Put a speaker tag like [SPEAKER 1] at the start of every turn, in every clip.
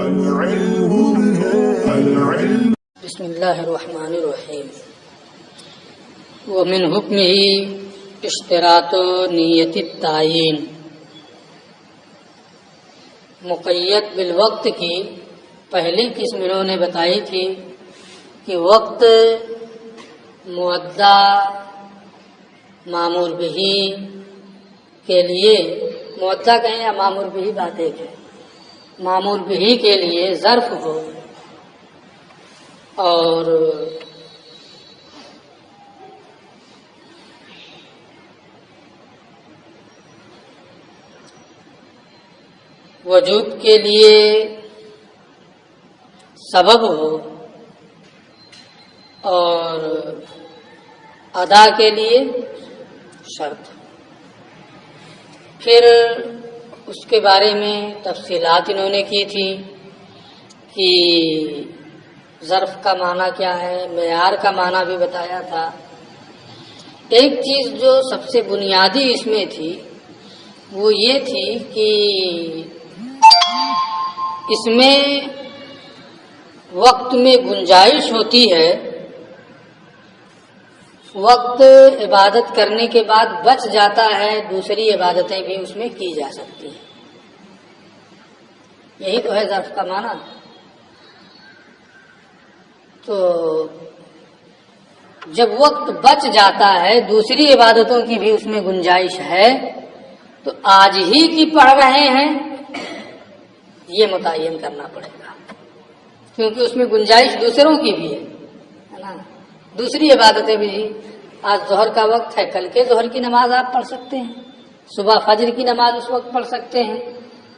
[SPEAKER 1] بسم اللہ الرحمن الرحیم ومن حکمہ اشتراط نیت التعین، مقید بالوقت کی پہلی قسم انہوں نے بتائی تھی کہ وقت مؤدّا مامور بہی کے لیے، مؤدّا کہیں یا مامور بہی بات ایک ہے، مامور بہی کے لیے ظرف ہو اور وجوب کے لیے سبب ہو اور ادا کے لیے شرط۔ پھر اس کے بارے میں تفصیلات انہوں نے کی تھی کہ ظرف کا معنی کیا ہے، معیار کا معنی بھی بتایا تھا۔ ایک چیز جو سب سے بنیادی اس میں تھی وہ یہ تھی کہ اس میں وقت میں گنجائش ہوتی ہے، وقت عبادت کرنے کے بعد بچ جاتا ہے، دوسری عبادتیں بھی اس میں کی جا سکتی ہیں۔ یہی تو ہے ظرف کا معنی۔ تو جب وقت بچ جاتا ہے، دوسری عبادتوں کی بھی اس میں گنجائش ہے، تو آج ہی کی پڑھ رہے ہیں یہ متعین کرنا پڑے گا، کیونکہ اس میں گنجائش دوسروں کی بھی ہے نا، دوسری عبادتیں بھی۔ آج ظہر کا وقت ہے، کل کے ظہر کی نماز آپ پڑھ سکتے ہیں، صبح فجر کی نماز اس وقت پڑھ سکتے ہیں،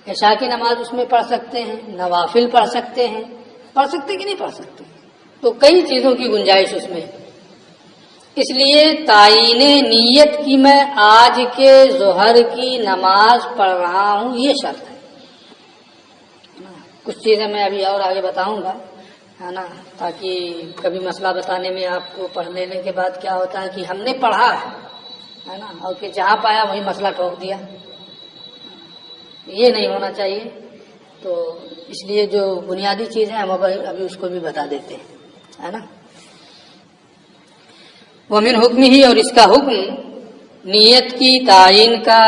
[SPEAKER 1] عشاء کی نماز اس میں پڑھ سکتے ہیں، نوافل پڑھ سکتے ہیں، پڑھ سکتے کہ نہیں پڑھ سکتے؟ تو کئی چیزوں کی گنجائش اس میں، اس لیے تعین نیت کی میں آج کے ظہر کی نماز پڑھ رہا ہوں یہ شرط ہے۔ کچھ چیزیں میں ابھی اور آگے بتاؤں گا، ہے نا، تاکہ کبھی مسئلہ بتانے میں آپ کو پڑھ لینے کے بعد کیا ہوتا ہے کہ ہم نے پڑھا ہے نا، اور پھر جہاں پایا وہی مسئلہ ٹھوک دیا، یہ نہیں ہونا چاہیے۔ تو اس لیے جو بنیادی چیزیں ہم ابھی اس کو بھی بتا دیتے ہیں، ہے نا۔ ومن حکم ہی، اور اس کا حکم نیت کی تعین کا،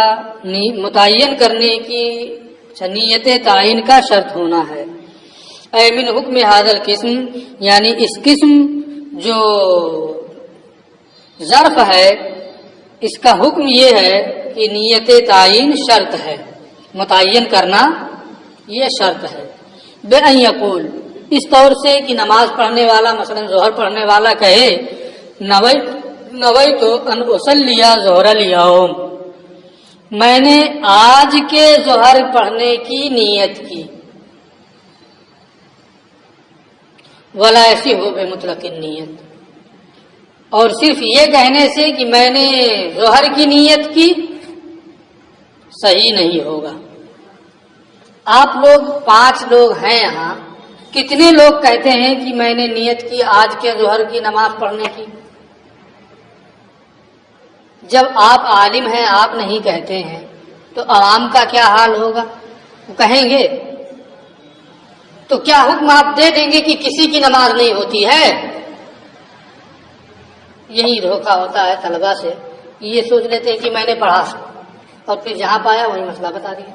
[SPEAKER 1] متعین کرنے کی، نیت تعین کا شرط ہونا ہے۔ اے من حکم ھذا القسم، یعنی اس قسم جو ظرف ہے اس کا حکم یہ ہے کہ نیت تعین شرط ہے، متعین کرنا یہ شرط ہے۔ بے ان یقول، اس طور سے کہ نماز پڑھنے والا، مثلا ظہر پڑھنے والا کہے نویت ان اصلی ظہر الیوم، میں نے آج کے ظہر پڑھنے کی نیت کی، ولا ایسی ہو بے مطلق نیت، اور صرف یہ کہنے سے کہ میں نے ظہر کی نیت کی صحیح نہیں ہوگا۔ آپ لوگ 5 لوگ ہیں یہاں، کتنے لوگ کہتے ہیں کہ میں نے نیت کی آج کے ظہر کی نماز پڑھنے کی؟ جب آپ عالم ہیں آپ نہیں کہتے ہیں تو عوام کا کیا حال ہوگا؟ وہ کہیں گے تو کیا حکم آپ دے دیں گے کہ کسی کی نماز نہیں ہوتی ہے؟ یہی دھوکہ ہوتا ہے طلباء سے، یہ سوچ لیتے ہیں کہ میں نے پڑھا اور پھر جہاں پایا وہی مسئلہ بتا دیا،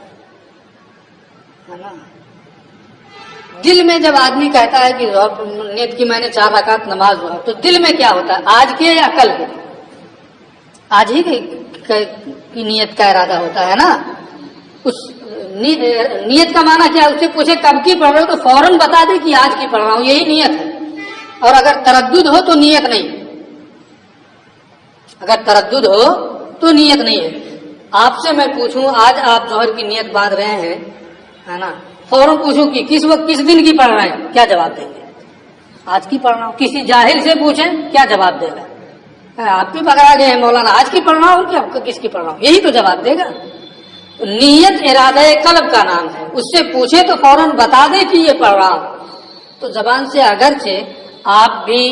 [SPEAKER 1] ہے نا۔ دل میں جب آدمی کہتا ہے کہ نیت کی میں نے 4 رکعت نماز ہوا، تو دل میں کیا ہوتا ہے؟ آج کے یا کل کے؟ آج ہی کی نیت کا ارادہ ہوتا ہے نا۔ اس نیت کا معنی کیا؟ اس سے پوچھے کب کی پڑھ رہے ہو تو فوراً بتا دے کہ آج کی پڑھ رہا ہوں، یہی نیت ہے۔ اور اگر تردد ہو تو نیت نہیں، اگر تردد ہو تو نیت نہیں ہے۔ آپ سے میں پوچھوں آج آپ ظہر کی نیت باندھ رہے ہیں، ہے نا، فوراً پوچھوں کہ کس وقت کس دن کی پڑھ رہے ہیں، کیا جواب دیں گے؟ آج کی پڑھ رہا ہوں۔ کسی جاہل سے پوچھیں کیا جواب دے گا؟ آپ بھی پکڑا گئے ہیں مولانا، آج کی پڑھ رہا ہوں کیا کس کی پڑھ رہا ہوں، یہی تو جواب دے گا۔ نیت ارادہ قلب کا نام ہے، اس سے پوچھے تو فوراً بتا دے کہ یہ پڑھ رہا ہوں۔ تو زبان سے اگرچہ آپ بھی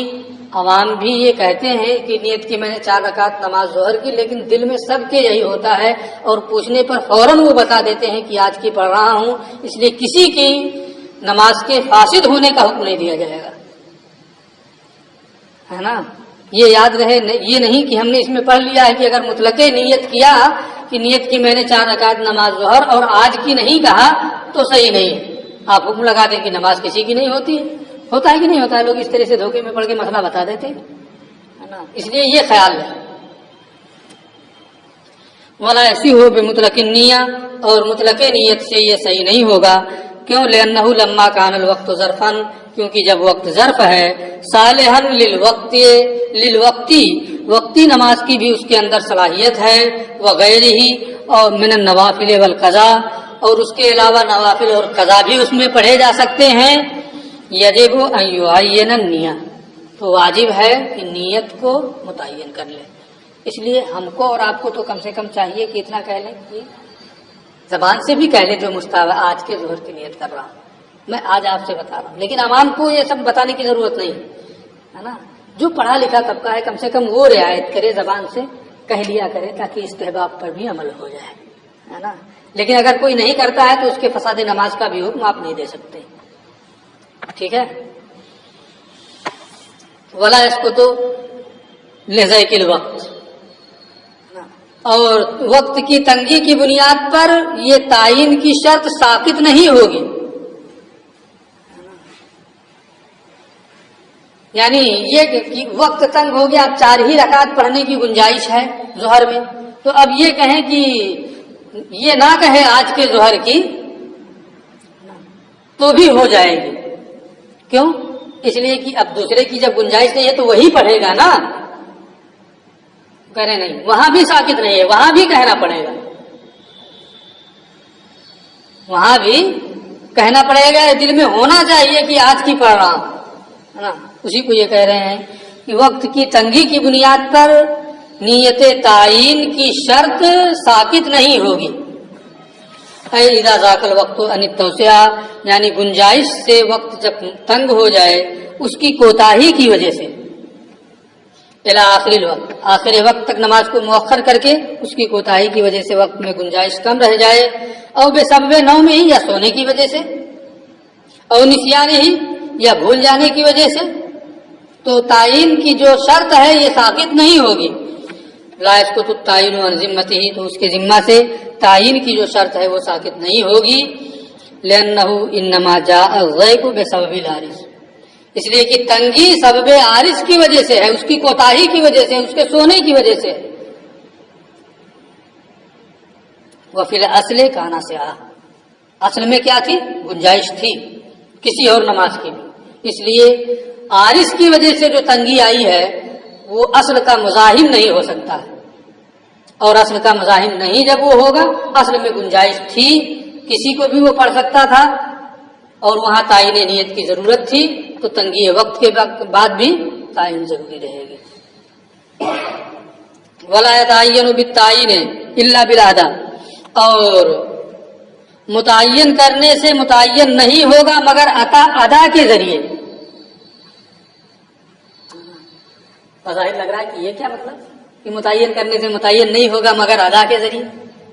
[SPEAKER 1] عوام بھی یہ کہتے ہیں کہ نیت کی میں نے 4 رکعت نماز ظہر کی، لیکن دل میں سب کے یہی ہوتا ہے، اور پوچھنے پر فوراً وہ بتا دیتے ہیں کہ آج کی پڑھ رہا ہوں۔ اس لیے کسی کی نماز کے فاسد ہونے کا حکم نہیں دیا جائے گا، ہے نا. یہ یاد رہے، یہ نہیں کہ ہم نے اس میں پڑھ لیا ہے کہ اگر مطلق نیت کیا کہ نیت کی میں نے 4 رکعت نماز ظہر اور آج کی نہیں کہا تو صحیح نہیں ہے. آپ حکم لگا دیں کہ نماز کسی کی نہیں ہوتی ہے. ہوتا ہے کہ نہیں ہوتا ہے؟ لوگ اس طرح سے دھوکے میں پڑھ کے مسئلہ بتا دیتے ہیں، ہے نا. اس لیے یہ خیال ہے. ولا ایسی ہو بے مطلق نیہ، اور مطلق نیت سے یہ صحیح نہیں ہوگا. کیوں؟ لأنہ لما کان الوقت ظرفا، کیونکہ جب وقت ظرف ہے، صالحا للوقتی، وقتی نماز کی بھی اس کے اندر صلاحیت ہے، وغیرہ اور من النوافل والقضاء، اور اس کے علاوہ نوافل اور قضاء بھی اس میں پڑھے جا سکتے ہیں. یجب ان یعین النیہ، تو واجب ہے کہ نیت کو متعین کر لیں. اس لیے ہم کو اور آپ کو تو کم سے کم چاہیے کہ اتنا کہہ لیں کہ زبان سے بھی کہہ لیں جو مستوى آج کے ظہر کی نیت کر رہا ہوں، میں آج آپ سے بتا رہا ہوں. لیکن عوام کو یہ سب بتانے کی ضرورت نہیں ہے نا. جو پڑھا لکھا طبقہ ہے کم سے کم وہ رعایت کرے، زبان سے کہہ لیا کرے تاکہ استحباب پر بھی عمل ہو جائے، ہے نا. لیکن اگر کوئی نہیں کرتا ہے تو اس کے فساد نماز کا بھی حکم آپ نہیں دے سکتے. ٹھیک ہے. ولا اس کو تو لذیق الوقت، اور وقت کی تنگی کی بنیاد پر یہ تعین کی شرط ساقط نہیں ہوگی. یعنی یہ کہ وقت تنگ ہو گیا، اب 4 ہی رکعت پڑھنے کی گنجائش ہے ظہر میں، تو اب یہ کہیں کہ یہ نہ کہے آج کے ظہر کی تو بھی ہو جائے گی. کیوں؟ اس لیے کہ اب دوسرے کی جب گنجائش نہیں ہے تو وہی پڑھے گا نا. کرے نہیں، وہاں بھی ساکت نہیں ہے، وہاں بھی کہنا پڑے گا، وہاں بھی کہنا پڑے گا. دل میں ہونا چاہیے کہ آج کی پڑھ رہا ہوں، ہے نا. اسی کو یہ کہہ رہے ہیں کہ وقت کی تنگی کی بنیاد پر نیت تعین کی شرط ساکت نہیں ہوگی. اے اذا ذاک الوقت ان التوسع، یعنی گنجائش سے وقت جب تنگ ہو جائے اس کی کوتاہی کی وجہ سے، الی آخر الوقت، آخر وقت تک نماز کو مؤخر کر کے اس کی کوتاہی کی وجہ سے وقت میں گنجائش کم رہ جائے، اور بے سبب نوم ہی، یا سونے کی وجہ سے، اور نسیان ہی، یا بھول جانے کی وجہ سے، تو تعین کی جو شرط ہے یہ ساقط نہیں ہوگی. لا يسقط التعین عن ذمته، تو اس کے ذمہ سے تعین کی جو شرط ہے وہ ساقط نہیں ہوگی. لأنه انما جاء الضيق بسبب العارض، اس لیے کہ تنگی سبب عارض کی وجہ سے ہے، اس کی کوتاہی کی وجہ سے، اس کے سونے کی وجہ سے. وفی الاصل کانا سے اصل میں کیا تھی؟ گنجائش تھی کسی اور نماز کی بھی. اس لیے عارض کی وجہ سے جو تنگی آئی ہے وہ اصل کا مزاحم نہیں ہو سکتا ہے، اور اصل کا مزاحم نہیں جب وہ ہوگا، اصل میں گنجائش تھی، کسی کو بھی وہ پڑھ سکتا تھا، اور وہاں تعین نیت کی ضرورت تھی، تو تنگی وقت کے بعد بھی تعین ضروری رہے گی. ولا يتعین بالتعین الا بالادا، اور متعین کرنے سے متعین نہیں ہوگا مگر ادا کے ذریعے. ظاہر لگ رہا ہے کہ یہ کیا مطلب کہ متعین کرنے سے متعین نہیں ہوگا مگر ادا کے ذریعے،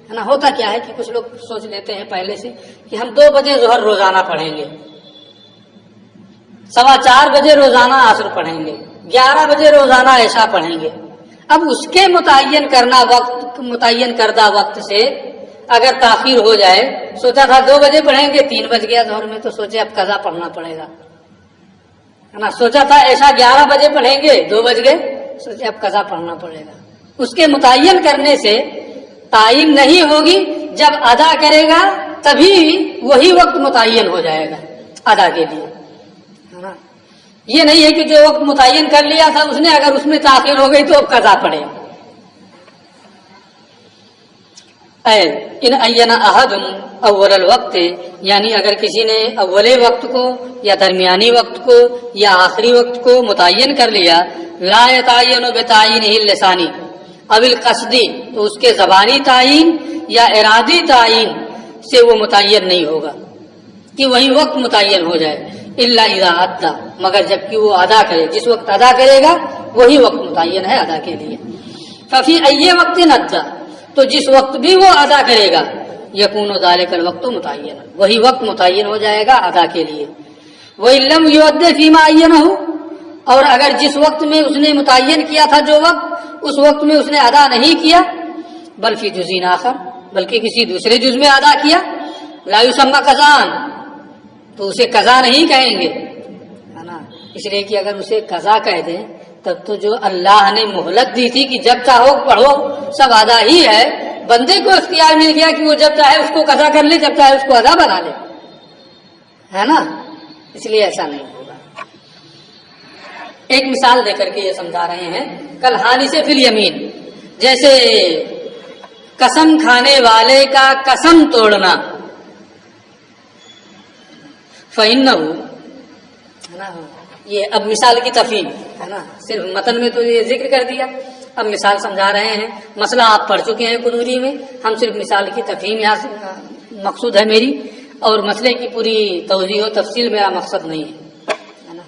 [SPEAKER 1] ہے نا. ہوتا کیا ہے کہ کچھ لوگ سوچ لیتے ہیں پہلے سے کہ ہم 2 بجے ظہر روزانہ پڑھیں گے، 4:15 بجے روزانہ عصر پڑھیں گے، 11 بجے روزانہ عشاء پڑھیں گے. اب اس کے متعین کرنا وقت، متعین کردہ وقت سے اگر تاخیر ہو جائے، سوچا تھا 2 بجے پڑھیں گے، 3 بج گیا ظہر میں، تو سوچے اب قضا پڑھنا پڑے گا، ہے نا. سوچا تھا عشاء 11 بجے پڑھیں گے، 2 بج گئے، سوچے اب قضا پڑھنا پڑے گا. اس کے متعین کرنے سے تعین نہیں ہوگی، جب ادا کرے گا تبھی وہی وقت متعین ہو جائے گا ادا کے لیے، ہے نا. یہ نہیں ہے کہ جو وقت متعین کر لیا تھا اس نے، اگر اس میں تاخیر ہو گئی تو اب قضا پڑے. ان عین احد اول الوقت، یعنی اگر کسی نے اول وقت کو یا درمیانی وقت کو یا آخری وقت کو متعین کر لیا، لا يتعین بتعینہ اللسانی او القصدی، تو اس کے زبانی تعین یا ارادی تعین سے وہ متعین نہیں ہوگا کہ وہی وقت متعین ہو جائے. الا اذا ادا، مگر جب کہ وہ ادا کرے، جس وقت ادا کرے گا وہی وقت متعین ہے ادا کے لیے. ففی ای وقت ادا، تو جس وقت بھی وہ ادا کرے گا، یکون ذالک الوقت متعین، وہی وقت متعین ہو جائے گا ادا کے لیے. وَإِن لَّمْ يُؤَدِّ فِيمَا عَيَّنَهُ، اور اگر جس وقت میں اس نے متعین کیا تھا جو وقت، اس وقت میں اس نے ادا نہیں کیا، بل فی جزء آخر، بلکہ کسی دوسرے جز میں ادا کیا، لا یسمى قضاء، تو اسے قضا نہیں کہیں گے، ہے نا. اس لیے کہ اگر اسے قضا کہہ دیں تب تو جو اللہ نے مہلت دی تھی کہ جب چاہو پڑھو سب ادا ہی ہے، بندے کو اختیار مل گیا کہ وہ جب چاہے اس کو قضا کر لے، جب چاہے اس کو ادا بنا لے، ہے نا. اس لیے ایسا نہیں ہوگا. ایک مثال دے کر کے یہ سمجھا رہے ہیں، کل حالث فی الیمین، جیسے قسم کھانے والے کا قسم توڑنا، فَإِنَّهُ، ہے نا. یہ اب مثال کی تفہیم ہے نا، صرف متن میں تو یہ ذکر کر دیا، اب مثال سمجھا رہے ہیں. مسئلہ آپ پڑھ چکے ہیں قدوری میں، ہم صرف مثال کی تفہیم یہاں سے مقصود ہے میری، اور مسئلے کی پوری توضیح و تفصیل میرا مقصد نہیں ہے نا.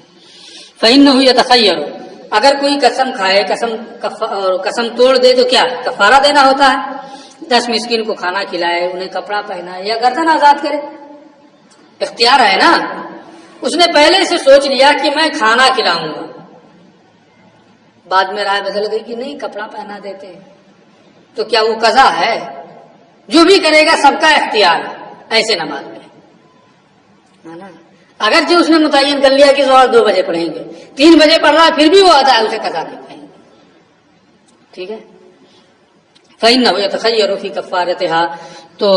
[SPEAKER 1] فَإِنَّهُ يَتَخَيَّرُ، اگر کوئی قسم کھائے، قسم توڑ دے تو کیا کفارہ دینا ہوتا ہے. 10 مسکین کو کھانا کھلائے، انہیں کپڑا پہنائے یا گردن آزاد کرے، اختیار ہے نا. اس نے پہلے سے سوچ لیا کہ میں کھانا کھلاؤں گا، بعد میں رائے بدل گئی کہ نہیں کپڑا پہنا دیتے ہیں، تو کیا وہ قضا ہے؟ جو بھی کرے گا سب کا اختیار ہے ایسے نماز میں، ہے نا. اگر جو اس نے متعین کر لیا کہ ظہر 2 بجے پڑھیں گے، 3 بجے پڑھ رہا ہے پھر بھی وہ ادا ہے، اسے قضا نہیں کہیں گے. ٹھیک ہے. فَإِنَّهُ يَتَخَيَّرُ فِي كَفَّارَتِهَا، تو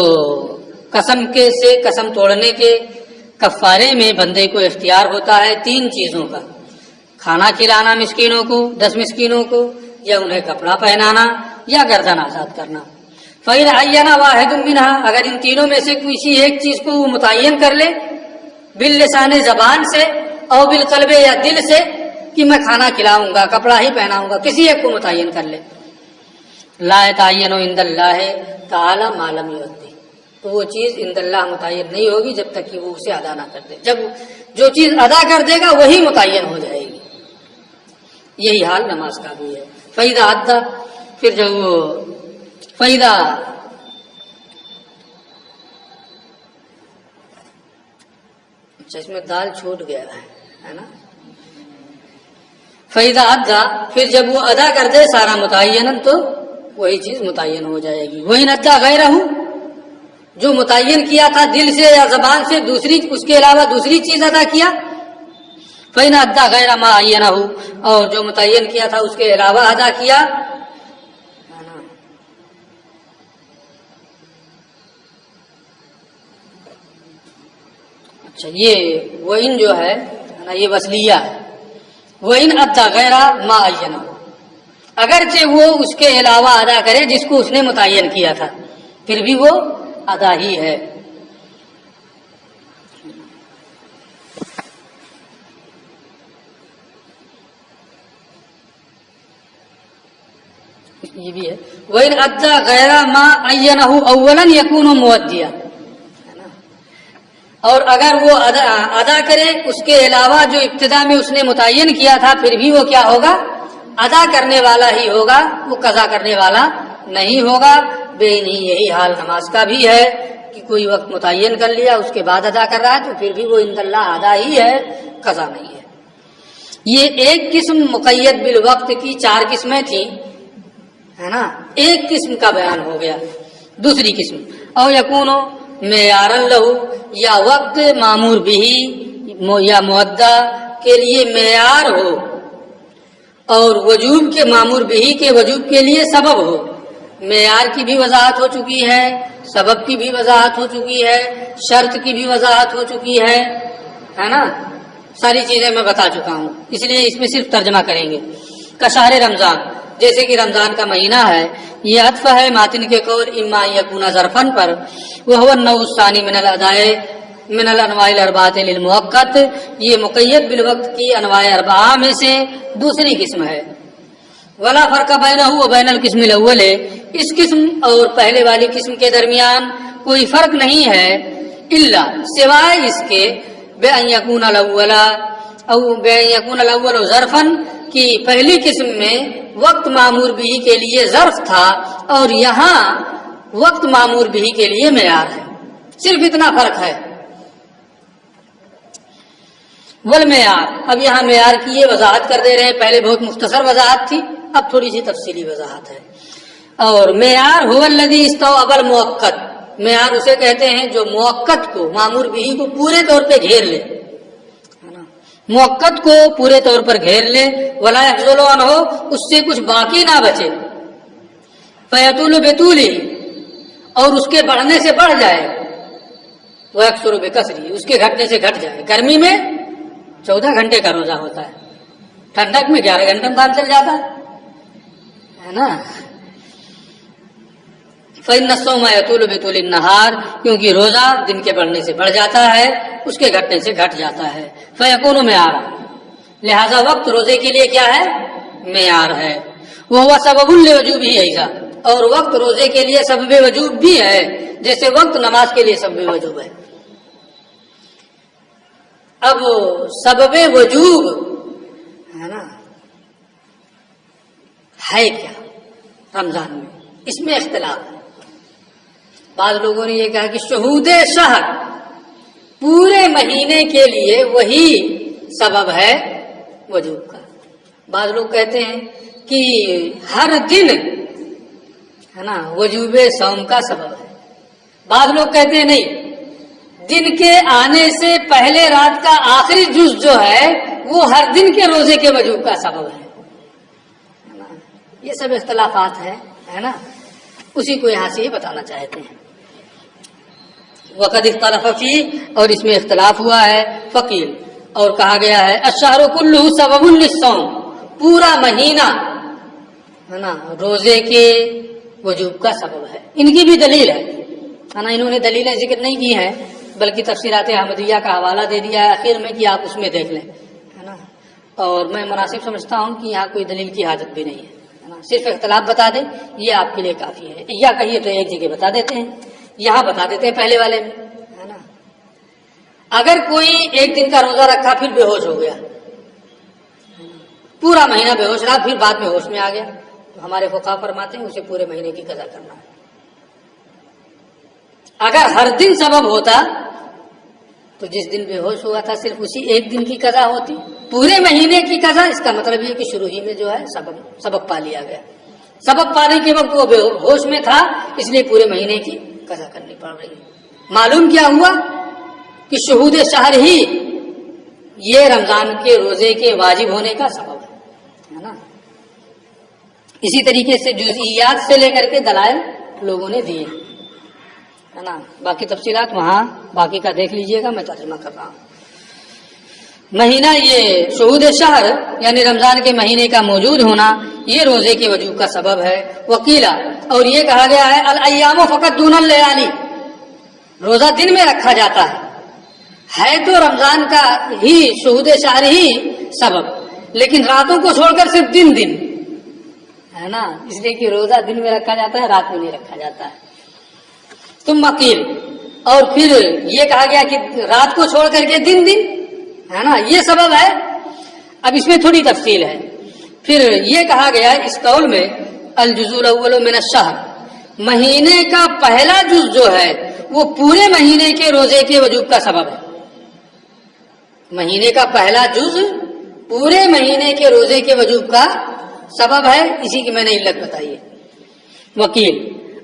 [SPEAKER 1] قسم توڑنے کے کفارے میں بندے کو اختیار ہوتا ہے 3 چیزوں کا: کھانا کھلانا مسکینوں کو، 10 مسکینوں کو، یا انہیں کپڑا پہنانا یا گردن آزاد کرنا. فَإِنْ عَيَّنَ وَاحِدٌ مِّنْهَا، اگر ان تینوں میں سے کسی ایک چیز کو وہ متعین کر لے، باللسان زبان سے، او بالقلب یا دل سے، کہ میں کھانا کھلاؤں گا، کپڑا ہی پہناؤں گا، کسی ایک کو متعین کر لے، لا يتعین عند اللہ تعالی ما لم یؤدی، تو وہ چیز عند اللہ متعین نہیں ہوگی جب تک کہ وہ اسے ادا نہ کر دے. جب جو چیز ادا کر دے گا وہی متعین ہو جائے گی. یہی حال نماز کا بھی ہے. فَإِذَا أَدَّى، پھر جب وہ فَإِذَا، اچھا اس میں دال چھوٹ گیا ہے نا. فَإِذَا أَدَّى، پھر جب وہ ادا کر دے سارا متعین تو وہی چیز متعین ہو جائے گی. وَإِنْ أَدَّى غَيْرَهُ، جو متعین کیا تھا دل سے یا زبان سے، دوسری اس کے علاوہ دوسری چیز ادا کیا. فَإِنْ أَدَّى غَيْرَ مَا عَيَّنَهُ، اور جو متعین کیا تھا اس کے علاوہ ادا کیا. اچھا یہ وَإِنْ جو ہے نا، یہ وصلیہ ہے. وَإِنْ أَدَّى غَيْرَ مَا عَيَّنَهُ، اگرچہ وہ اس کے علاوہ ادا کرے جس کو اس نے متعین کیا تھا، پھر بھی وہ ادا ہی ہے. یہ بھی ہے. وَإِنْ أَدَّى غَيْرَ مَا عَيَّنَهُ أَوَّلًا يَكُونُ مُؤَدِّيًا، اور اگر وہ ادا کرے اس کے علاوہ جو ابتدا میں اس نے متعین کیا تھا، پھر بھی وہ کیا ہوگا؟ ادا کرنے والا ہی ہوگا، وہ قضا کرنے والا نہیں ہوگا. نہیں یہی حال نماز کا بھی ہے کہ کوئی وقت متعین کر لیا اس کے بعد ادا کر رہا ہے تو پھر بھی وہ عند اللہ ادا ہی ہے، قضا نہیں ہے. یہ ایک قسم مقید بالوقت کی 4 قسمیں تھیں، ہے نا. ایک قسم کا بیان ہو گیا. دوسری قسم او یکون معیار لہ، یا وقت معمور بھی یا مؤدہ کے لیے معیار ہو، اور وجوب کے معمور بھی کے وجوب کے لیے سبب ہو. معیار کی بھی وضاحت ہو چکی ہے، سبب کی بھی وضاحت ہو چکی ہے، شرط کی بھی وضاحت ہو چکی ہے نا. ساری چیزیں میں بتا چکا ہوں، اس لیے اس میں صرف ترجمہ کریں گے. کشہر رمضان، جیسے کہ رمضان کا مہینہ ہے، یہ عطف ہے ماتن کے قول اما یکون ظرفن پر، وہو النوع الثانی من الادائے من الانواع الاربعۃ للمؤقت، یہ مقید بالوقت کی انواع اربعہ میں سے دوسری قسم ہے. ولا فرق بینہ و بین القسم الاول، اس قسم اور پہلے والی قسم کے درمیان کوئی فرق نہیں ہے، الا سوائے اس کے بأن یکون الاول ظرفا، کہ پہلی قسم میں وقت معمور بھی کے لیے ظرف تھا، اور یہاں وقت معمور بھی کے لیے معیار ہے، صرف اتنا فرق ہے۔ والمعیار، اب یہاں معیار کی یہ وضاحت کر دے رہے ہیں، پہلے بہت مختصر وضاحت تھی، اب تھوڑی سی تفصیلی وضاحت ہے۔ اور معیار هو الذی استوعب المؤقت، معیار اسے کہتے ہیں جو مؤقت کو، معمور بھی کو پورے طور پہ گھیر لے، مؤقت کو پورے طور پر گھیر لے، ولا يحصل عنہ، اس سے کچھ باقی نہ بچے، فیطول بطولہ، اور اس کے بڑھنے سے بڑھ جائے، ویکثر بکثرہ، اس کے گھٹنے سے گھٹ جائے۔ گرمی میں 14 گھنٹے کا روزہ ہوتا ہے، ٹھنڈک میں 11 گھنٹے میں کام چل جاتا ہے نا۔ فإن الصوم يطول بطول النهار، کیونکہ روزہ دن کے بڑھنے سے بڑھ جاتا ہے، اس کے گھٹنے سے گھٹ جاتا ہے۔ فيكون معیارا، لہذا وقت روزے کے لیے کیا ہے؟ معیار ہے۔ وهو سبب لوجوبه ایضا، اور وقت روزے کے لیے سبب وجوب بھی ہے، جیسے وقت نماز کے لیے سبب وجوب ہے۔ اب سبب وجوب ہے نا ہے کیا رمضان میں، اس میں اختلاف ہے۔ بعض لوگوں نے یہ کہا کہ شہود شہر پورے مہینے کے لیے وہی سبب ہے وجوب کا۔ بعض لوگ کہتے ہیں کہ ہر دن ہے نا وجوب صوم کا سبب ہے۔ بعض لوگ کہتے ہیں نہیں، دن کے آنے سے پہلے رات کا آخری جز جو ہے وہ ہر دن کے روزے کے وجوب کا سبب ہے۔ یہ سب اختلافات ہیں، ہے نا، اسی کو یہاں سے یہ بتانا چاہتے ہیں۔ وقد اختلف فی، اور اس میں اختلاف ہوا ہے، فقیل، اور کہا گیا ہے الشہر کلہ سبب للصوم، پورا مہینہ ہے نا روزے کے وجوب کا سبب ہے۔ ان کی بھی دلیل ہے نا، انہوں نے دلیلیں ذکر نہیں کی ہیں بلکہ تفسیرات احمدیہ کا حوالہ دے دیا ہے آخر میں کہ آپ اس میں دیکھ لیں، ہے نا۔ اور میں مناسب سمجھتا ہوں کہ یہاں کوئی دلیل کی حاجت بھی نہیں ہے نا، صرف اختلاف بتا دیں یہ آپ کے لیے کافی ہے۔ یا کہیے تو ایک جگہ بتا دیتے ہیں، یہاں بتا دیتے ہیں پہلے والے میں، ہے نا۔ اگر کوئی ایک دن کا روزہ رکھا پھر بے ہوش ہو گیا، پورا مہینہ بے ہوش رہا، پھر بعد میں ہوش میں آ گیا، تو ہمارے فقہا فرماتے ہیں اسے پورے مہینے کی قضا کرنا ہے۔ اگر ہر دن سبب ہوتا تو جس دن بے ہوش ہوا تھا صرف اسی ایک دن کی قضا ہوتی، پورے مہینے کی قضا، اس کا مطلب یہ کہ شروع ہی میں جو ہے سبب پا لیا گیا، سبب پانے کے وقت وہ بے ہوش میں تھا، اس لیے پورے مہینے کی قضا کرنی پڑ رہی ہے۔ معلوم کیا ہوا کہ شہود شہر ہی یہ رمضان کے روزے کے واجب ہونے کا سبب ہے نا۔ اسی طریقے سے جزئیات سے لے کر کے دلائل لوگوں نے دیے، ہے نا۔ باقی تفصیلات وہاں باقی کا دیکھ لیجئے گا، میں ترجمہ کر رہا ہوں۔ مہینہ یہ شہود شہر یعنی رمضان کے مہینے کا موجود ہونا یہ روزے کے وجوب کا سبب ہے۔ وکیلا، اور یہ کہا گیا ہے الایام فقط دون اللیالی، روزہ دن میں رکھا جاتا ہے تو رمضان کا ہی شہود شہر ہی سبب، لیکن راتوں کو چھوڑ کر صرف دن ہے نا، اس لیے کہ روزہ دن میں رکھا جاتا ہے، رات میں نہیں رکھا جاتا ہے۔ تم وکیل، اور پھر یہ کہا گیا کہ رات کو چھوڑ کر کے دن ہے نا، یہ سبب ہے۔ اب اس میں تھوڑی تفصیل ہے۔ پھر یہ کہا گیا اس قول میں الجزء الاول من الشہر، مہینے کا پہلا جز جو ہے وہ پورے مہینے کے روزے کے وجوب کا سبب ہے۔ مہینے کا پہلا جز پورے مہینے کے روزے کے وجوب کا سبب ہے، اسی کی میں نے علت بتائی ہے۔ وکیل،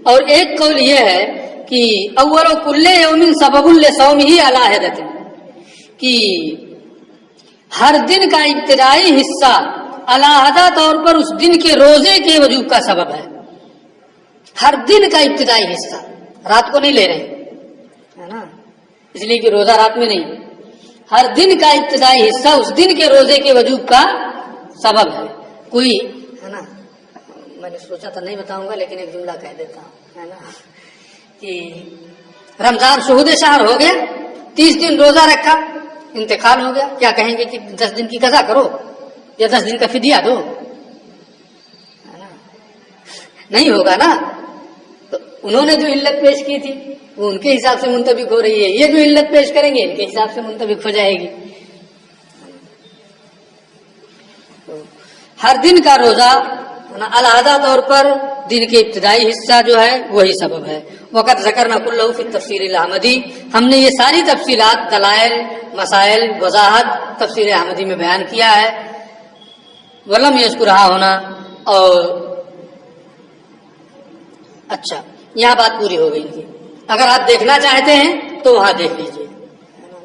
[SPEAKER 1] اور ایک قول یہ ہے کہ اول کل یوم سبب لصومہ علی حدۃ، کہ ہر دن کا ابتدائی حصہ علیحدہ طور پر اس دن کے روزے کے وجوب کا سبب ہے۔ ہر دن کا ابتدائی حصہ، رات کو نہیں لے رہے ہے نا، اس لیے کہ روزہ رات میں نہیں، ہر دن کا ابتدائی حصہ اس دن کے روزے کے وجوب کا سبب ہے۔ کوئی ہے نا، میں نے سوچا تھا نہیں بتاؤں گا لیکن ایک جملہ کہہ دیتا ہوں، ہے نا، کہ رمضان شہود شہر ہو گیا، 30 دن روزہ رکھا، انتقال ہو گیا، کیا کہیں گے کہ 10 دن کی قضا کرو یا 10 دن کا فدیہ دو، نہیں ہوگا نا۔ تو انہوں نے جو علت پیش کی تھی وہ ان کے حساب سے منطبق ہو رہی ہے، یہ جو علت پیش کریں گے ان کے حساب سے منطبق ہو جائے گی۔ ہر دن کا روزہ علیحدہ طور پر دن کے ابتدائی حصہ جو ہے وہی سبب ہے. وقت ذکرنا کلہ فی تفسیر الاحمدی، ہم نے یہ ساری تفصیلات، دلائل، مسائل، وضاحت تفسیر احمدی میں بیان کیا ہے. ولم یذکرھا ہونا. اور اچھا یہاں بات پوری ہو گئی ان کی. اگر آپ دیکھنا چاہتے ہیں تو وہاں دیکھ لیجئے،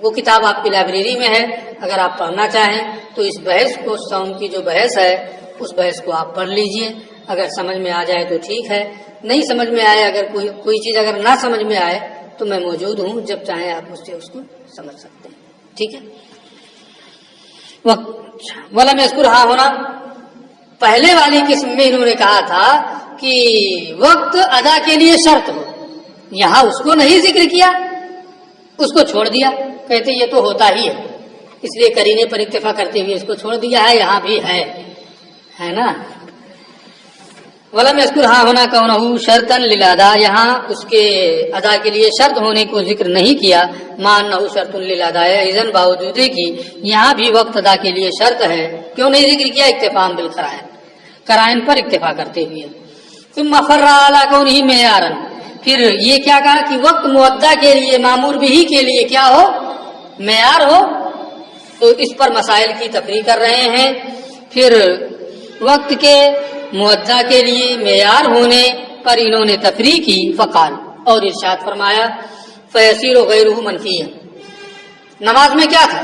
[SPEAKER 1] وہ کتاب آپ کی لائبریری میں ہے. اگر آپ پڑھنا چاہیں تو اس بحث کو، صوم کی جو بحث ہے اس بحث کو آپ پڑھ لیجئے. اگر سمجھ میں آ جائے تو ٹھیک ہے، نہیں سمجھ میں آئے، اگر کوئی چیز اگر نہ سمجھ میں آئے تو میں موجود ہوں، جب چاہیں آپ مجھ سے اس کو سمجھ سکتے ہیں. ٹھیک ہے. ولم یذکرھا ہونا، پہلے والی قسم میں انہوں نے کہا تھا کہ وقت ادا کے لیے شرط ہو، یہاں اس کو نہیں ذکر کیا، اس کو چھوڑ دیا. کہتے یہ تو ہوتا ہی ہے، اس لیے قرینے پر اکتفا کرتے ہوئے اس کو چھوڑ دیا ہے. یہاں بھی ہے نا. ولم یذکرھا ہونا کونہ شرطا للاداء، یہاں اس کے ادا کے لیے شرط ہونے کو ذکر نہیں کیا. مع انہ شرط للاداء، اذن باوجود کہ یہاں بھی وقت ادا کے لیے شرط ہے. کیوں نہیں ذکر کیا؟ اکتفا بالقرائن، قرائن پر اکتفا کرتے ہوئے. ثم فر علی کونہ معیارا، پھر یہ کیا کہا کہ وقت مؤدہ کے لیے، مامور بھی کے لیے کیا ہو؟ معیار ہو. تو اس پر مسائل کی تفریح کر رہے ہیں. پھر وقت کے مؤدہ کے لیے معیار ہونے پر انہوں نے تفریح کی. فقال، اور ارشاد فرمایا فیصیر غیرہ منفیہ. نماز میں کیا تھا؟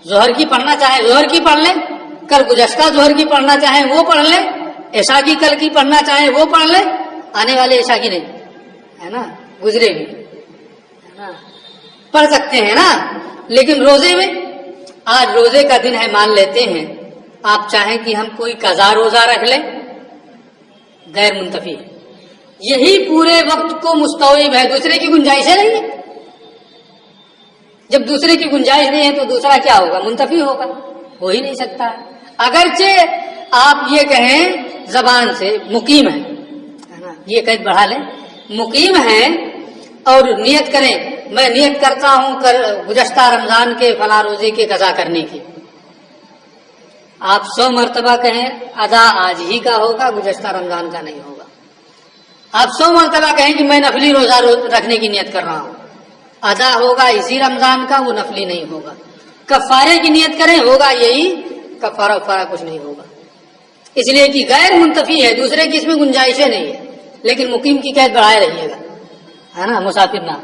[SPEAKER 1] ظہر کی پڑھنا چاہیں ظہر کی پڑھ لیں، کل گزشتہ ظہر کی پڑھنا چاہیں وہ پڑھ لیں، عشاء کی کل کی پڑھنا چاہیں وہ پڑھ لیں، آنے والے عشاء کی نہیں، ہے نا، گزرے بھی ہے نا، پڑھ سکتے ہیں نا. لیکن روزے میں، آج روزے کا دن ہے مان لیتے ہیں، آپ چاہیں کہ ہم کوئی قضا روزہ رکھ لیں، غیر منتفی ہے. یہی پورے وقت کو مستوعب ہے، دوسرے کی گنجائش نہیں ہے. جب دوسرے کی گنجائش نہیں ہے تو دوسرا کیا ہوگا؟ منتفی ہوگا، ہو ہی نہیں سکتا ہے. اگرچہ آپ یہ کہیں زبان سے مقیم ہے نا، یہ قید بڑھا لیں، مقیم ہے اور نیت کریں، میں نیت کرتا ہوں گزشتہ رمضان کے فلاں روزے کے قضا کرنے کی. آپ 100 مرتبہ کہیں ادا آج ہی کا ہوگا، گزشتہ رمضان کا نہیں ہوگا. آپ 100 مرتبہ کہیں کہ میں نفلی روزہ رکھنے کی نیت کر رہا ہوں، ادا ہوگا اسی رمضان کا، وہ نفلی نہیں ہوگا. کفارے کی نیت کریں، ہوگا یہی کفارہ وفارہ کچھ نہیں ہوگا. اس لیے کہ غیر منتفی ہے، دوسرے کی اس میں گنجائشیں نہیں ہے. لیکن مقیم کی قید بڑھائے رہیے گا، ہے نا، مسافر نہ.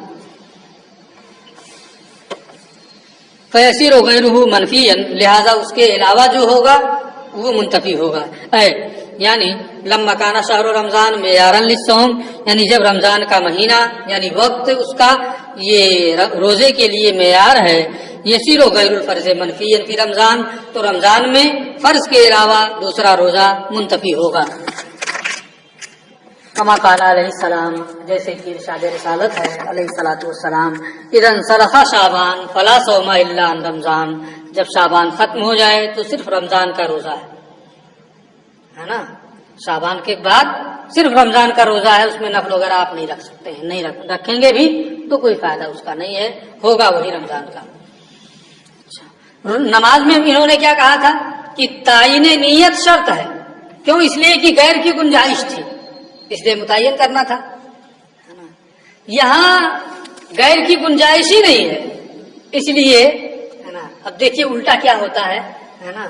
[SPEAKER 1] فیصیر غیرہ منفیا، لہذا اس کے علاوہ جو ہوگا وہ منتفی ہوگا. یعنی لما کانا شہر رمضان معیارا للصوم، یعنی جب رمضان کا مہینہ یعنی وقت اس کا یہ روزے کے لیے معیار ہے. یسیر غیر الفرض منفیا فی رمضان، تو رمضان میں فرض کے علاوہ دوسرا روزہ منتفی ہوگا. کما قال علیہ السلام، جیسے کہ ارشاد رسالت ہے علیہ الصلوۃ والسلام، اذا انسلخ شعبان فلا صوم الا عن رمضان، جب شعبان ختم ہو جائے تو صرف رمضان کا روزہ ہے نا. شعبان کے بعد صرف رمضان کا روزہ ہے، اس میں نفل وغیرہ آپ نہیں رکھ سکتے ہیں، نہیں رکھیں گے بھی تو کوئی فائدہ اس کا نہیں ہے، ہوگا وہی رمضان کا. اچھا، نماز میں انہوں نے کیا کہا تھا کہ تعین نیت شرط ہے. کیوں؟ اس لیے کہ غیر کی گنجائش تھی، اس لیے متعین کرنا تھا. یہاں غیر کی گنجائش ہی نہیں ہے، اس لیے ہے نا. اب دیکھیے الٹا کیا ہوتا ہے نا.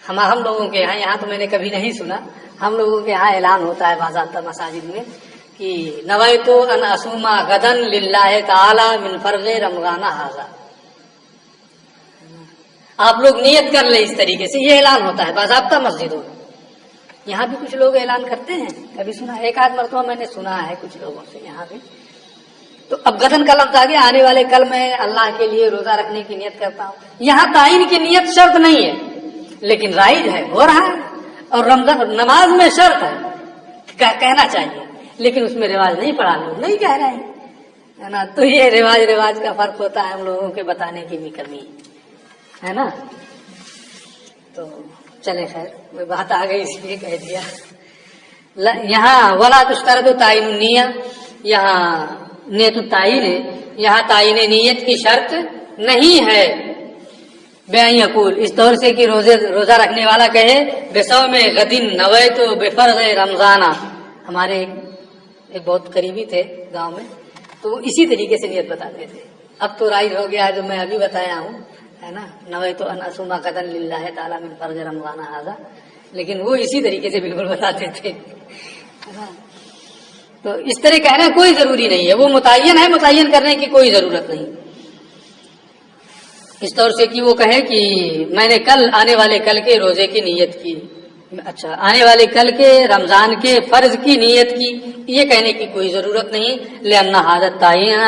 [SPEAKER 1] ہم لوگوں کے یہاں تو میں نے کبھی نہیں سنا، ہم لوگوں کے یہاں اعلان ہوتا ہے باضابطہ مساجد میں کہ نویت ان اصوم غدا للہ تعالی من فرض رمضان ھذا. آپ لوگ نیت کر لیں، اس طریقے سے یہ اعلان ہوتا ہے باضابطہ مسجدوں میں. یہاں بھی کچھ لوگ اعلان کرتے ہیں، کبھی سنا، ایک آدھ مرتبہ میں نے سنا ہے کچھ لوگوں سے یہاں بھی. تو اب غدن کا لفظ آگے، آنے والے کل میں اللہ کے لیے روزہ رکھنے کی نیت کرتا ہوں. یہاں تعین کی نیت شرط نہیں ہے، لیکن رائج ہے، ہو رہا ہے. اور رمضان نماز میں شرط ہے، کہنا چاہیے، لیکن اس میں رواج نہیں پڑھا، لوگ نہیں کہہ رہے ہیں، ہے نا. تو یہ رواج کا فرق ہوتا ہے، ہم لوگوں کے بتانے کی بھی کمی ہے نا. تو چلے خیر، وہ بات آ گئی اس لیے کہہ دیا. یہاں ولا تشترط تعین النیہ، یہاں نیت التعین ہے، یہاں تعین نیت کی شرط نہیں ہے. بیان یقول، اس طور سے کہ روزہ رکھنے والا کہے بصوم غد نویت بفرض رمضان، ہمارے ایک بہت قریبی تھے گاؤں میں، تو وہ اسی طریقے سے نیت بتاتے تھے. اب تو رائج ہو گیا ہے جو میں ابھی بتایا ہوں، ہے نا، نویت ان اصوم غدا للہ تعالی من فرض رمضان ھذا، لیکن وہ اسی طریقے سے بالکل بتاتے تھے. تو اس طرح کہنا کوئی ضروری نہیں ہے، وہ متعین ہے، متعین کرنے کی کوئی ضرورت نہیں. اس طور سے کہ وہ کہے کہ میں نے کل آنے والے کل کے روزے کی نیت کی، اچھا آنے والے کل کے رمضان کے فرض کی نیت کی، یہ کہنے کی کوئی ضرورت نہیں. لأن حالت تعین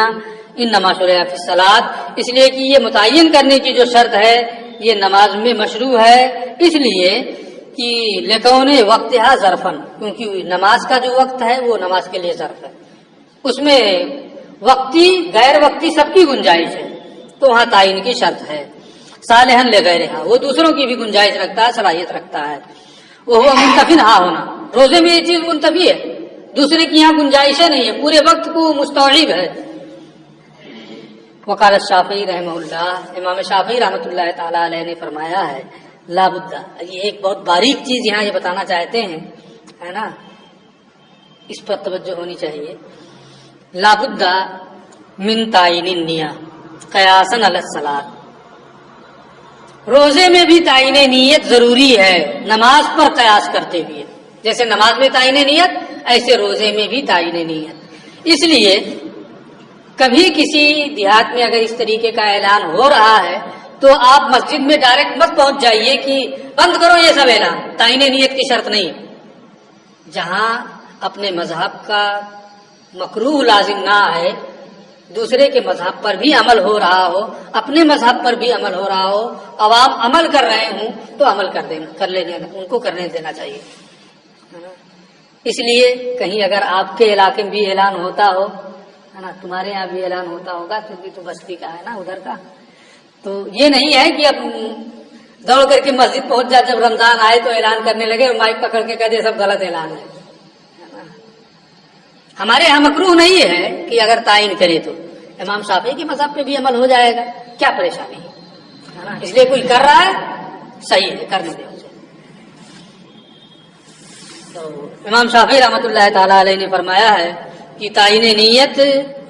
[SPEAKER 1] انما شرع فی الصلاۃ، اس لیے کہ یہ متعین کرنے کی جو شرط ہے یہ نماز میں مشروع ہے، اس لیے کہ لکون وقتھا ظرفن، کیونکہ نماز کا جو وقت ہے وہ نماز کے لیے ظرف ہے، اس میں وقتی غیر وقتی سب کی گنجائش ہے، تو وہاں تعین کی شرط ہے. صالحن لغیرہا، وہ دوسروں کی بھی گنجائش رکھتا ہے، صلاحیت رکھتا ہے. وہ منتفن ہاں ہونا، روزے میں یہ چیز منتفی ہے، دوسرے کی یہاں گنجائشیں نہیں ہے، پورے وقت کو مستوعب ہے. وقال الشافعی رحمہ اللہ، امام شافعی رحمۃ اللہ تعالی علیہ نے فرمایا ہے، لا بد، یہ ایک بہت باریک چیز یہاں یہ بتانا چاہتے ہیں، ہے نا، اس پر توجہ ہونی چاہیے. لا بد من تعین النیہ قیاسا علی الصلاۃ، روزے میں بھی تعین نیت ضروری ہے نماز پر قیاس کرتے ہوئے، جیسے نماز میں تعین نیت ایسے روزے میں بھی تعین نیت. اس لیے کبھی کسی دیہات میں اگر اس طریقے کا اعلان ہو رہا ہے تو آپ مسجد میں ڈائریکٹ مت پہنچ جائیے کہ بند کرو یہ سب اعلان، تعین نیت کی شرط نہیں. جہاں اپنے مذہب کا مکروہ لازم نہ آئے، دوسرے کے مذہب پر بھی عمل ہو رہا ہو، اپنے مذہب پر بھی عمل ہو رہا ہو، عوام عمل کر رہے ہوں تو عمل کر لینا، ان کو کرنے دینا چاہیے. اس لیے کہیں اگر آپ کے علاقے میں بھی اعلان ہوتا ہو، ہے نا، تمہارے یہاں بھی اعلان ہوتا ہوگا کیونکہ تو بستی کا ہے نا ادھر کا، تو یہ نہیں ہے کہ اب دوڑ کر کے مسجد پہنچ جا، جب رمضان آئے تو اعلان کرنے لگے اور مائک پکڑ کے کہہ دے سب غلط اعلان ہے. ہمارے یہاں مکروہ نہیں ہے کہ اگر تعین کرے تو امام شافعی کے مذہب پہ بھی عمل ہو جائے گا، کیا پریشانی ہے نا. اس لیے کوئی کر رہا ہے صحیح ہے، کرنے دے. تو امام شافعی رحمۃ اللہ تعالی علیہ نے فرمایا ہے کہ تعین نیت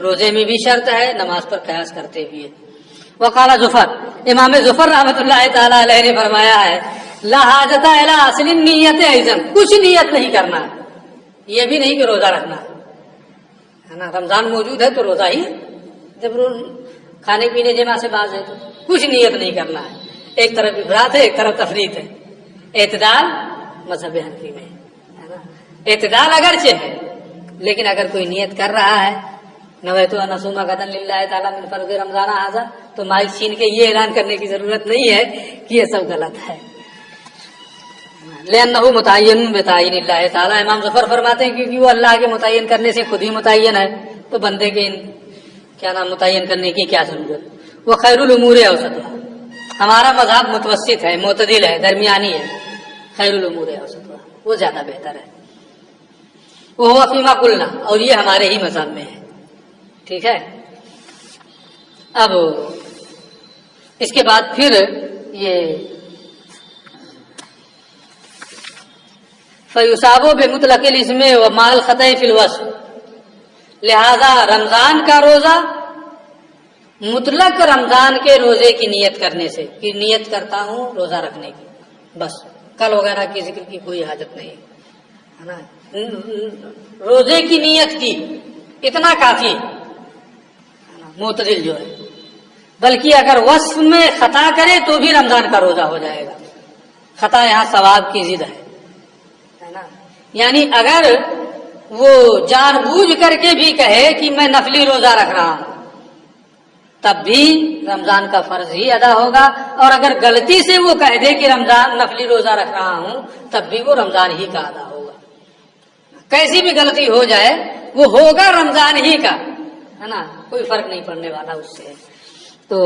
[SPEAKER 1] روزے میں بھی شرط ہے نماز پر قیاس کرتے ہوئے. وقال ظفر، امام ظفر رحمۃ اللہ تعالی علیہ نے فرمایا ہے، لا حاجت الی اصل النیت ایضا، کچھ نیت نہیں کرنا، یہ بھی نہیں کہ روزہ رکھنا ہے نا. رمضان موجود ہے تو روزہ ہی، جب کھانے پینے جمع سے باز ہے تو کچھ نیت نہیں کرنا ہے. ایک طرف افراط ہے، ایک طرف تفریط ہے. اعتدال مذہب حنفی میں ہے نا، اعتدال اگرچہ ہے، لیکن اگر کوئی نیت کر رہا ہے نویت ان اصوم غدا للہ تعالی من فرض رمضان ھذا، تو مائک چھین کے یہ اعلان کرنے کی ضرورت نہیں ہے کہ یہ سب غلط ہے. لأنہ متعین بتعین اللہ تعالی، امام ظفر فرماتے ہیں کیونکہ وہ اللہ کے متعین کرنے سے خود ہی متعین ہے، تو بندے کے کیا نام متعین کرنے کی کیا ضرورت. وہ خیر الامور اوسطها، ہمارا مذہب متوسط ہے، معتدل ہے، درمیانی ہے. خیر الامور اوسطها، وہ زیادہ بہتر ہے. وہ فیما قلنا، اور یہ ہمارے ہی مذہب میں ہے. ٹھیک ہے. اب اس کے بعد پھر یہ فیصابو بمطلق الاسم و مال خطأ فی الوصف، لہذا رمضان کا روزہ مطلق رمضان کے روزے کی نیت کرنے سے، کہ نیت کرتا ہوں روزہ رکھنے کی، بس کل وغیرہ کی ذکر کی کوئی حاجت نہیں ہے نا. روزے کی نیت کی اتنا کافی ہے معتدل جو ہے. بلکہ اگر وصف میں خطا کرے تو بھی رمضان کا روزہ ہو جائے گا. خطا یہاں ثواب کی ضد ہے نا، یعنی اگر وہ جان بوجھ کر کے بھی کہے کہ میں نفلی روزہ رکھ رہا ہوں تب بھی رمضان کا فرض ہی ادا ہوگا، اور اگر غلطی سے وہ کہہ دے کہ رمضان نفلی روزہ رکھ رہا ہوں تب بھی وہ رمضان ہی کا ادا ہوگا. کیسی بھی غلطی ہو جائے وہ ہوگا رمضان ہی کا، ہے نا، کوئی فرق نہیں پڑنے والا اس سے. تو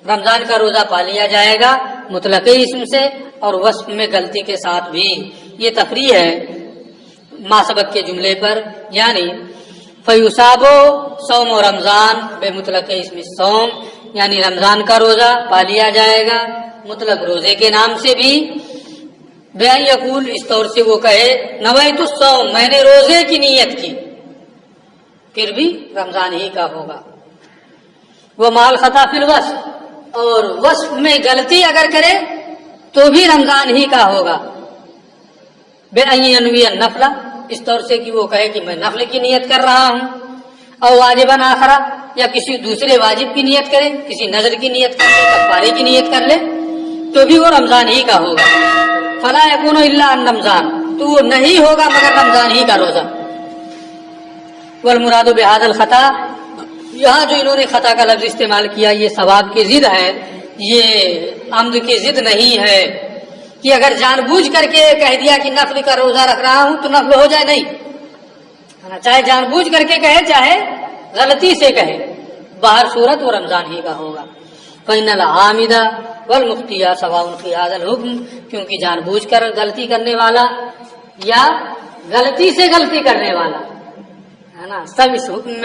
[SPEAKER 1] رمضان کا روزہ پا لیا جائے گا مطلق اسم سے اور وصف میں غلطی کے ساتھ بھی. یہ تفریح ہے ما سبق کے جملے پر، یعنی فیصابو صوم و رمضان بے مطلق اسم الصوم، یعنی رمضان کا روزہ پا لیا جائے گا مطلق روزے کے نام سے بھی، بیان یقول اس طور سے وہ کہے نویت الصوم میں نے روزے کی نیت کی، پھر بھی رمضان ہی کا ہوگا۔ وہ مال خطا فی الوصف اور وصف میں غلطی اگر کرے تو بھی رمضان ہی کا ہوگا۔ بیان ینوی النفل اس طور سے کہ وہ کہے کہ میں نفل کی نیت کر رہا ہوں، اور واجباً آخرا یا کسی دوسرے واجب کی نیت کرے، کسی نظر کی نیت کر لے، کفارے کی نیت کر لے تو بھی وہ رمضان ہی کا ہوگا۔ فلا یکون الا عن رمضان تو وہ نہیں ہوگا مگر رمضان ہی کا روزہ۔ والمراد بهذا الخطا یہاں جو انہوں نے خطا کا لفظ استعمال کیا یہ ثواب کی ضد ہے، یہ عمد کی ضد نہیں ہے کہ اگر جان بوجھ کر کے کہہ دیا کہ نفل کا روزہ رکھ رہا ہوں تو نفل ہو جائے، نہیں، چاہے جان بوجھ کر کے کہے چاہے غلطی سے کہے، باہر صورت وہ رمضان ہی کا ہوگا۔ فإن العامد والمخطئ سواء في هذا الحكم کیونکہ جان بوجھ کر غلطی کرنے والا یا غلطی سے غلطی کرنے والا ہے نا، سب اس حکم میں